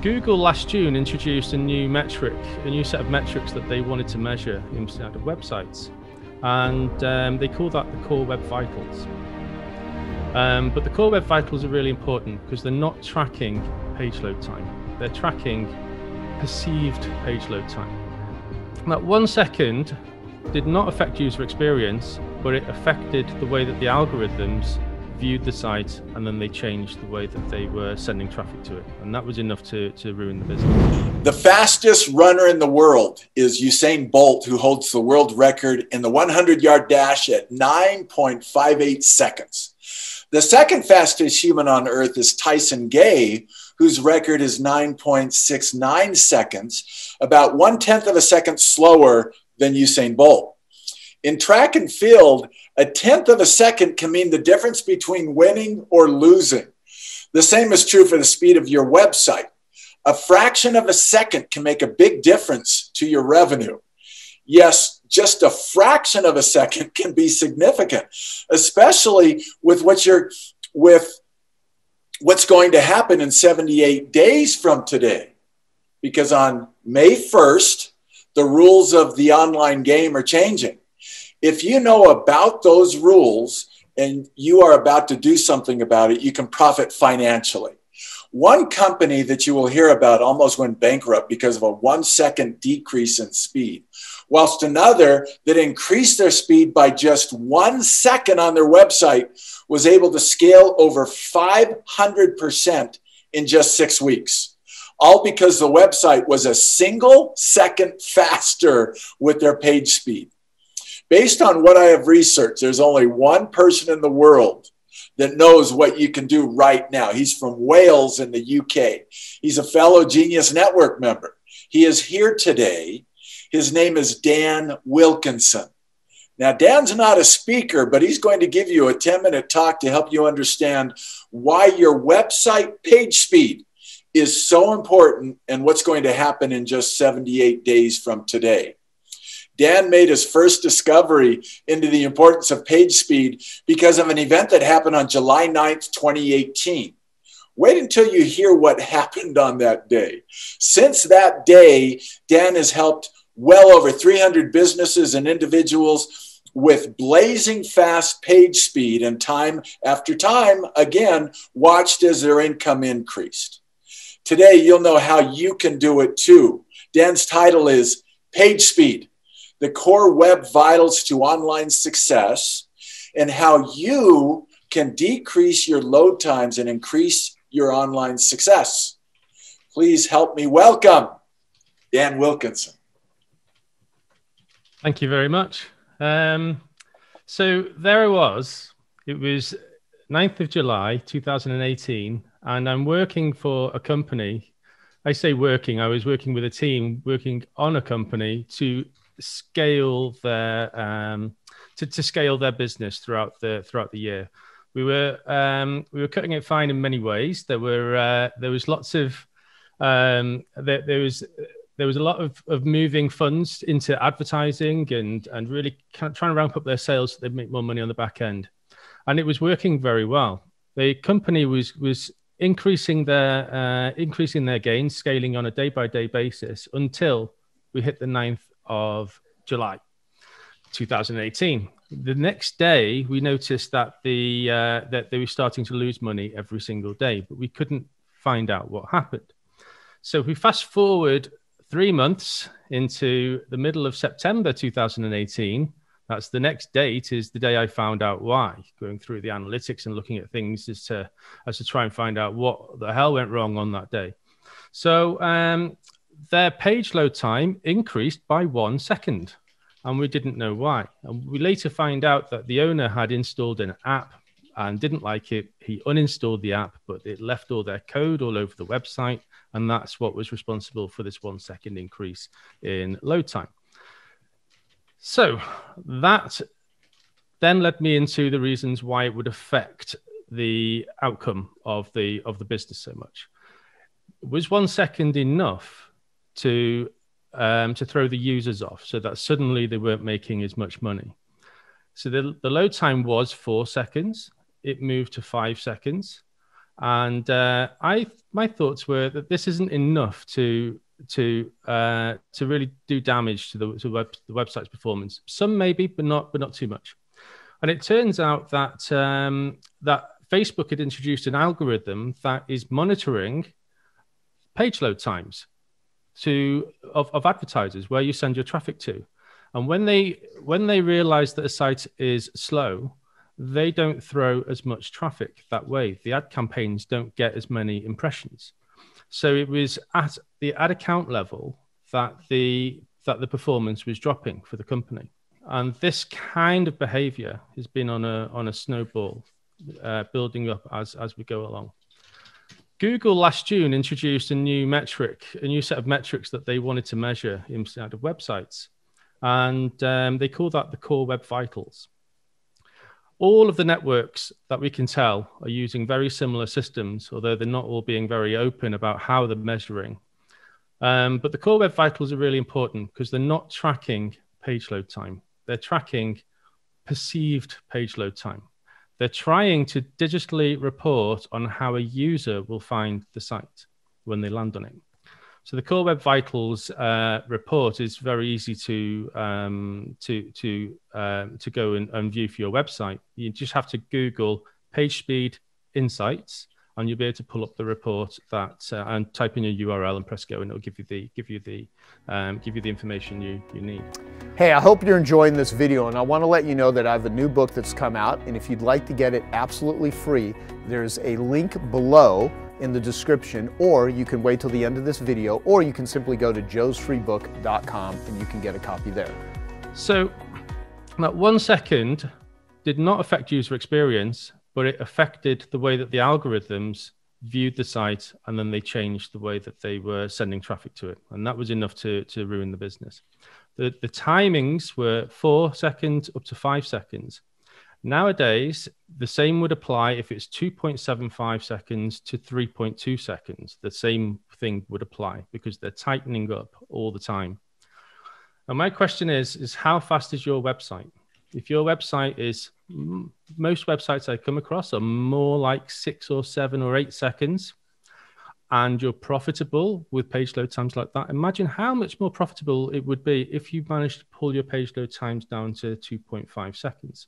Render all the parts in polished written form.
Google last June introduced a new set of metrics that they wanted to measure inside of websites. And they call that the core web vitals. But the core web vitals are really important because they're not tracking page load time. They're tracking perceived page load time. That 1 second did not affect user experience, but it affected the way that the algorithms viewed the site, and then they changed the way that they were sending traffic to it. And that was enough to ruin the business. The fastest runner in the world is Usain Bolt, who holds the world record in the 100-yard dash at 9.58 seconds. The second fastest human on earth is Tyson Gay, whose record is 9.69 seconds, about 1/10 of a second slower than Usain Bolt. In track and field, 1/10 of a second can mean the difference between winning or losing. The same is true for the speed of your website. A fraction of a second can make a big difference to your revenue. Yes, just a fraction of a second can be significant, especially with what's going to happen in 78 days from today. Because on May 1st, the rules of the online game are changing. If you know about those rules and you are about to do something about it, you can profit financially. One company that you will hear about almost went bankrupt because of a 1 second decrease in speed, whilst another that increased their speed by just 1 second on their website was able to scale over 500% in just 6 weeks. All because the website was a single second faster with their page speed. Based on what I have researched, there's only one person in the world that knows what you can do right now. He's from Wales in the UK. He's a fellow Genius Network member. He is here today. His name is Dan Wilkinson. Now, Dan's not a speaker, but he's going to give you a 10-minute talk to help you understand why your website page speed is so important and what's going to happen in just 78 days from today. Dan made his first discovery into the importance of page speed because of an event that happened on July 9th, 2018. Wait until you hear what happened on that day. Since that day, Dan has helped well over 300 businesses and individuals with blazing fast page speed, and time after time, again, watched as their income increased. Today, you'll know how you can do it too. Dan's title is Page Speed: The Core Web Vitals to Online Success, and how you can decrease your load times and increase your online success. Please help me welcome Dan Wilkinson. Thank you very much. So there I was. It was 9th of July, 2018, and I'm working for a company. I say working, I was working with a team, working on a company to scale their to scale their business throughout the year. We were cutting it fine in many ways. There was lots of there was a lot of moving funds into advertising and really kind of trying to ramp up their sales so they'd make more money on the back end, and it was working very well. The company was increasing their gains, scaling on a day-by-day basis until we hit the 9th of July, 2018. The next day, we noticed that that they were starting to lose money every single day, but we couldn't find out what happened. So we fast forward 3 months into the middle of September 2018. That's the next date, is the day I found out why, going through the analytics and looking at things as to try and find out what the hell went wrong on that day. So their page load time increased by 1 second, and we didn't know why. And we later find out that the owner had installed an app and didn't like it. He uninstalled the app, but it left all their code all over the website, and that's what was responsible for this 1 second increase in load time. So that then led me into the reasons why it would affect the outcome of the business so much. Was 1 second enough to throw the users off so that suddenly they weren't making as much money? So the load time was 4 seconds. It moved to 5 seconds. And my thoughts were that this isn't enough to really do damage to the website's performance. Some maybe, but not too much. And it turns out that that Facebook had introduced an algorithm that is monitoring page load times of advertisers where you send your traffic to. And when they realize that a site is slow, they don't throw as much traffic that way. The ad campaigns don't get as many impressions. So it was at the ad account level that the performance was dropping for the company. And this kind of behavior has been on a snowball, building up as we go along. Google last June introduced a new set of metrics that they wanted to measure inside of websites. And they call that the Core Web Vitals. All of the networks that we can tell are using very similar systems, although they're not all being very open about how they're measuring. But the Core Web Vitals are really important because they're not tracking page load time. They're tracking perceived page load time. They're trying to digitally report on how a user will find the site when they land on it. So the Core Web Vitals report is very easy to go and view for your website. You just have to Google page speed insights, and you'll be able to pull up the report and type in your URL and press go, and it'll give you the information you need. Hey, I hope you're enjoying this video, and I want to let you know that I have a new book that's come out, and if you'd like to get it absolutely free, there's a link below in the description, or you can wait till the end of this video, or you can simply go to joesfreebook.com and you can get a copy there. So that 1 second did not affect user experience, but it affected the way that the algorithms viewed the site, and then they changed the way that they were sending traffic to it. And that was enough to ruin the business. The timings were 4 seconds up to 5 seconds. Nowadays, the same would apply if it's 2.75 seconds to 3.2 seconds. The same thing would apply because they're tightening up all the time. And my question is how fast is your website? If your website is, most websites I come across are more like 6 or 7 or 8 seconds, and you're profitable with page load times like that, imagine how much more profitable it would be if you managed to pull your page load times down to 2.5 seconds.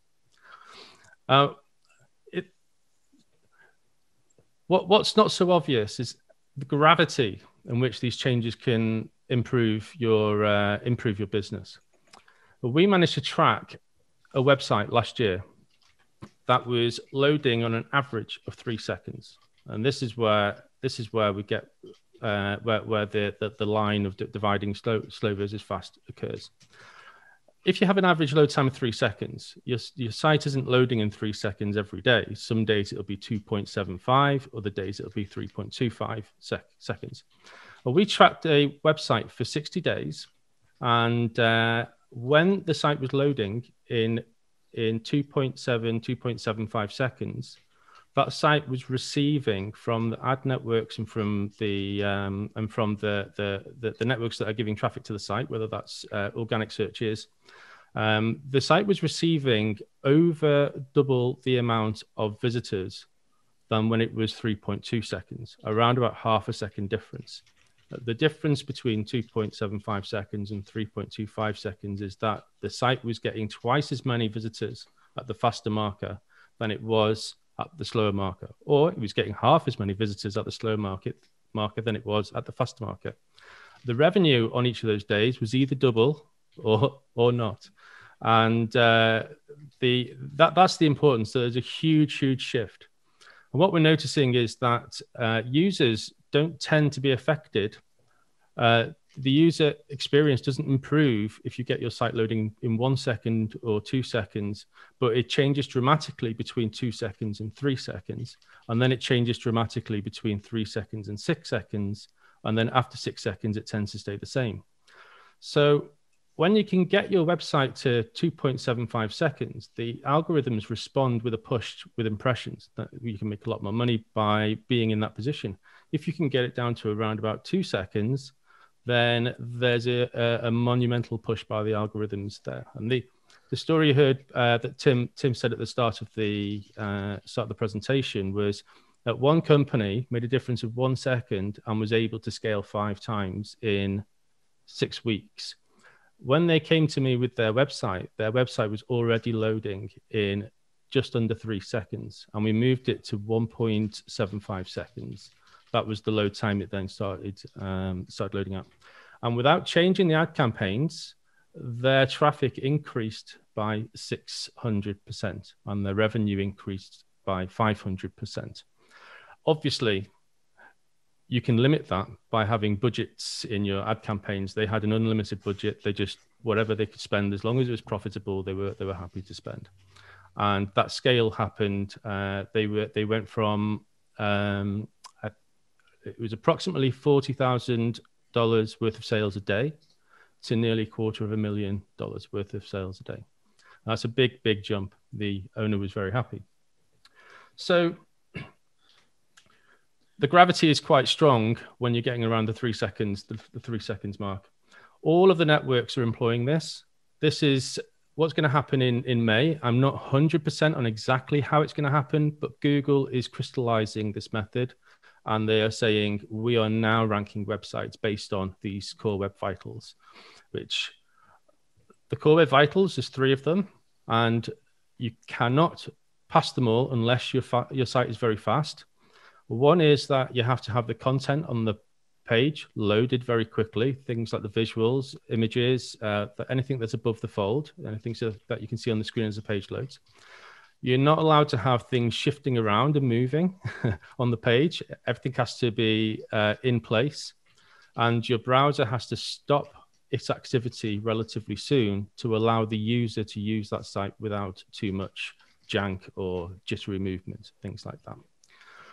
What's not so obvious is the gravity in which these changes can improve your business. But we managed to track a website last year that was loading on an average of 3 seconds, and this is where we get where the line of dividing slow versus fast occurs. If you have an average load time of 3 seconds, your site isn't loading in 3 seconds every day. Some days it'll be 2.75, other days it'll be 3.25 seconds. Well, we tracked a website for 60 days, and when the site was loading in 2.75 seconds, that site was receiving from the ad networks and from the networks that are giving traffic to the site, whether that's organic searches. The site was receiving over double the amount of visitors than when it was 3.2 seconds, around about half a second difference. The difference between 2.75 seconds and 3.25 seconds is that the site was getting twice as many visitors at the faster marker than it was at the slower marker, or it was getting half as many visitors at the slower marker than it was at the faster marker. The revenue on each of those days was either double or not. And that's the importance. So there's a huge shift. And what we're noticing is that users don't tend to be affected. The user experience doesn't improve if you get your site loading in 1 second or 2 seconds, but it changes dramatically between 2 seconds and 3 seconds. And then it changes dramatically between 3 seconds and 6 seconds. And then after 6 seconds, it tends to stay the same. So when you can get your website to 2.75 seconds, the algorithms respond with a push with impressions. That you can make a lot more money by being in that position. If you can get it down to around about 2 seconds, then there's a monumental push by the algorithms there. And the story you heard that Tim said at the start of the presentation was at one company made a difference of 1 second and was able to scale 5 times in 6 weeks. When they came to me with their website was already loading in just under 3 seconds, and we moved it to 1.75 seconds. That was the load time it then started loading up. And without changing the ad campaigns, their traffic increased by 600% and their revenue increased by 500%. Obviously, you can limit that by having budgets in your ad campaigns. They had an unlimited budget. They just, whatever they could spend, as long as it was profitable, they were happy to spend. And that scale happened. They went from, it was approximately $40,000 worth of sales a day to nearly $250,000 worth of sales a day. That's a big, big jump. The owner was very happy. So the gravity is quite strong when you're getting around the 3 seconds, the 3 seconds mark. All of the networks are employing this. This is what's going to happen in May. I'm not 100% on exactly how it's going to happen, but Google is crystallizing this method. And they are saying, we are now ranking websites based on these core web vitals, which the core web vitals, there's 3 of them. And you cannot pass them all unless your site is very fast. One is that you have to have the content on the page loaded very quickly, things like the visuals, images, anything that's above the fold, anything that you can see on the screen as the page loads. You're not allowed to have things shifting around and moving on the page. Everything has to be in place. And your browser has to stop its activity relatively soon to allow the user to use that site without too much jank or jittery movement, things like that.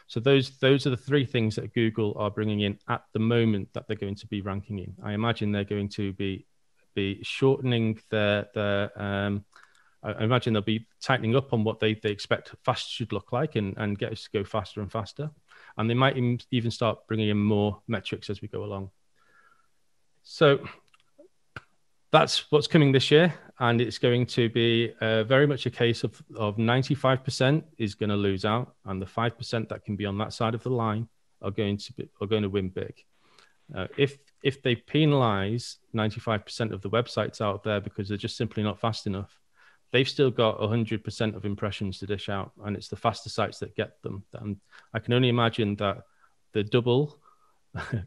So those are the 3 things that Google are bringing in at the moment that they're going to be ranking in. I imagine they're going to be shortening I imagine they'll be tightening up on what they expect fast should look like and get us to go faster and faster. And they might even start bringing in more metrics as we go along. So that's what's coming this year. And it's going to be very much a case of 95% is going to lose out. And the 5% that can be on that side of the line are going to win big. If they penalize 95% of the websites out there because they're just simply not fast enough, they've still got 100% of impressions to dish out, and it's the faster sites that get them. And I can only imagine that the double,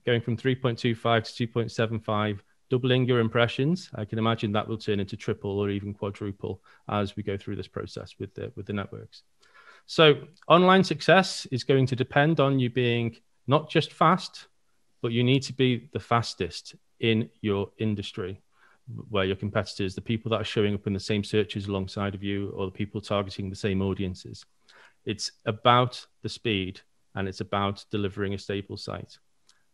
going from 3.25 to 2.75, doubling your impressions, I can imagine that will turn into triple or even quadruple as we go through this process with the networks. So online success is going to depend on you being not just fast, but you need to be the fastest in your industry, where your competitors, the people that are showing up in the same searches alongside of you, or the people targeting the same audiences. It's about the speed, and it's about delivering a stable site.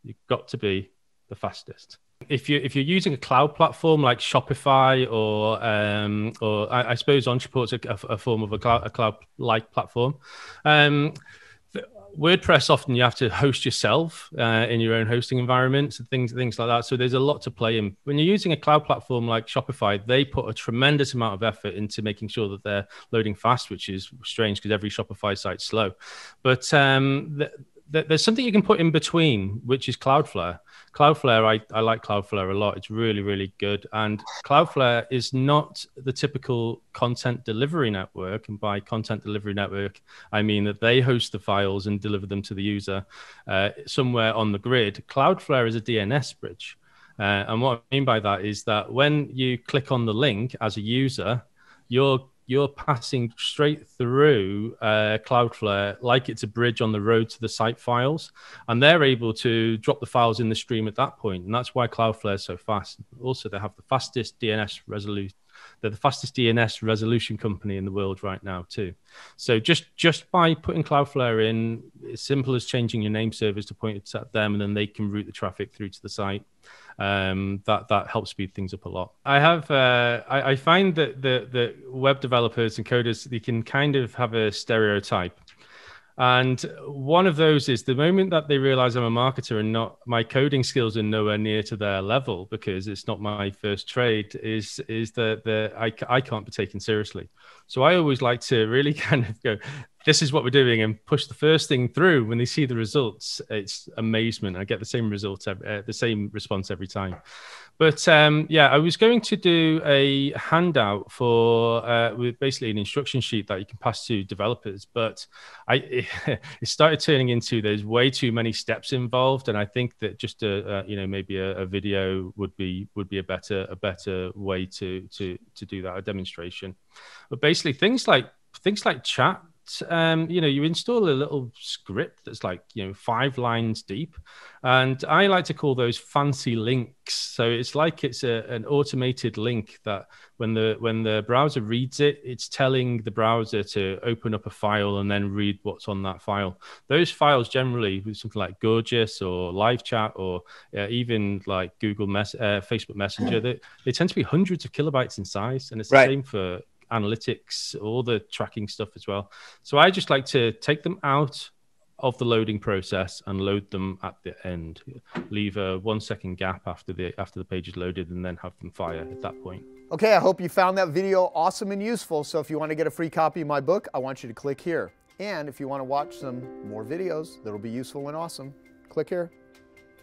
You've got to be the fastest. If you're using a cloud platform like Shopify or I suppose Entreport's a form of a cloud-like platform. WordPress, often you have to host yourself in your own hosting environments and things like that. So there's a lot to play in. When you're using a cloud platform like Shopify, they put a tremendous amount of effort into making sure that they're loading fast, which is strange because every Shopify site's slow. But there's something you can put in between, which is Cloudflare. Cloudflare, I like Cloudflare a lot. It's really, really good. And Cloudflare is not the typical content delivery network. And by content delivery network, I mean that they host the files and deliver them to the user somewhere on the grid. Cloudflare is a DNS bridge. And what I mean by that is that when you click on the link as a user, you're passing straight through Cloudflare like it's a bridge on the road to the site files, and they're able to drop the files in the stream at that point. And that's why Cloudflare is so fast. Also, they have the fastest DNS resolution. They're the fastest DNS resolution company in the world right now too. So just by putting Cloudflare in, as simple as changing your name servers to point it at them, and then they can route the traffic through to the site. That helps speed things up a lot. I find that the web developers and coders, they can kind of have a stereotype. And one of those is the moment that they realize I'm a marketer and not my coding skills are nowhere near to their level because it's not my first trade, is that I can't be taken seriously. So I always like to really kind of go, this is what we're doing, and push the first thing through. When they see the results, it's amazement. I get the same results, the same response every time. But yeah, I was going to do a handout for with basically an instruction sheet that you can pass to developers, but it started turning into there's way too many steps involved, and I think that just maybe a video would be a better way to do that, a demonstration. But basically things like chat. You install a little script that's like 5 lines deep, and I like to call those fancy links. So it's like it's an automated link that when the browser reads it, it's telling the browser to open up a file and then read what's on that file. Those files generally with something like Gorgeous or Live Chat or even like Facebook Messenger, they tend to be hundreds of kilobytes in size, and it's the same for analytics, all the tracking stuff as well. So I just like to take them out of the loading process and load them at the end. Leave a 1 second gap after the page is loaded, and then have them fire at that point. Okay, I hope you found that video awesome and useful. So if you want to get a free copy of my book, I want you to click here. And if you want to watch some more videos that'll be useful and awesome, click here.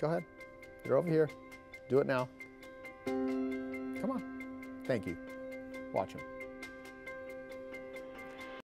Go ahead. They're over here. Do it now. Come on. Thank you. Watch them.